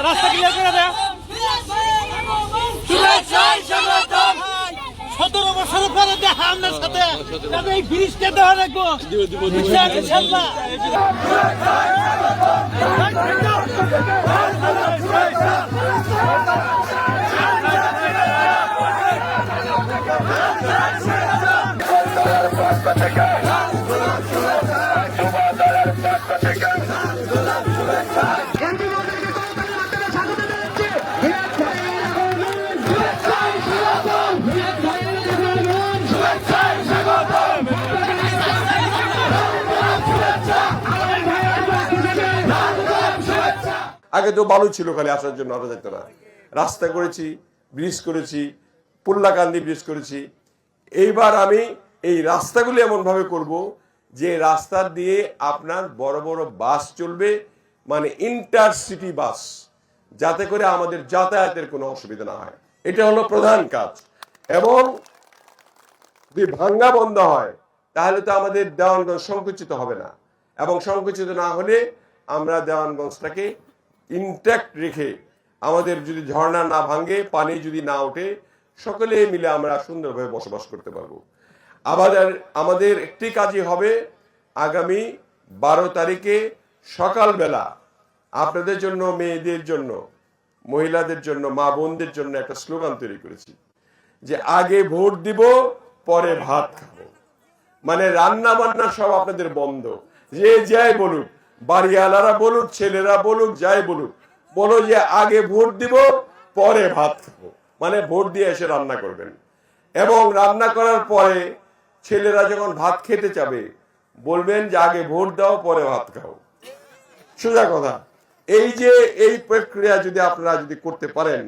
রাস্তা ক্লিয়ার করে দেয়। 17 বছর পরে দেখা আপনার সাথে এই ব্রিজটা দেওয়া রাখবো। আগে তো বালু ছিল, খালি আসার জন্য আসা যেত না। রাস্তা করেছি, ব্রিজ করেছি, পুল্লাকান্দি ব্রিজ করেছি। এইবার আমি এই রাস্তাগুলি এমন ভাবে করব যে রাস্তা দিয়ে আপনার বড় বড় বাস চলবে, মানে ইন্টারসিটি বাস, যাতে করে আমাদের যাতায়াতের কোনো অসুবিধা না হয়। এটা হলো প্রধান কাজ। এবং যদি ভাঙ্গা বন্ধ হয় তাহলে তো আমাদের দেওয়ানগঞ্জ সংকুচিত হবে না, এবং সংকুচিত না হলে আমরা দেওয়ানগঞ্জটাকে ইনট্যাক্ট রেখে, আমাদের যদি ঝর্ণা না ভাঙে, পানি যদি না ওঠে, সকলে মিলে আমরা সুন্দরভাবে বসবাস করতে পারবো। আমাদের একটি কাজই হবে, আগামী 12 তারিখে সকালবেলা আপনাদের জন্য, মেয়েদের জন্য, মহিলাদের জন্য, মা বোনদের জন্য একটা স্লোগান তৈরি করেছি যে আগে ভোট দিব, পরে ভাত খাবো। মানে রান্না বান্না সব আপনাদের বন্ধ। যে যাই বলুক, বাড়িওয়ালারা বলুক, ছেলেরা বলুক, যাই বলুক, বলো যে আগে ভোট দিব, পরে ভাত খাবো। মানে ভোট দিয়ে এসে রান্না করবেন, এবং রান্না করার পরে ছেলেরা যখন ভাত খেতে যাবে বলবেন যে আগে ভোট দাও, পরে ভাত খাও। সোজা কথা। এই যে এই প্রক্রিয়া যদি আপনারা যদি করতে পারেন,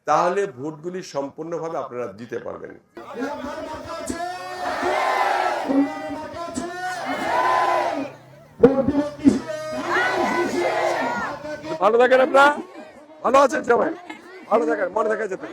তাহলে ভোটগুলি সম্পূর্ণভাবে আপনারা দিতে পারবেন। ভালো থাকেন আপনারা, ভালো আছেন সবাই, ভালো থাকেন, মনে থাকা যেতে।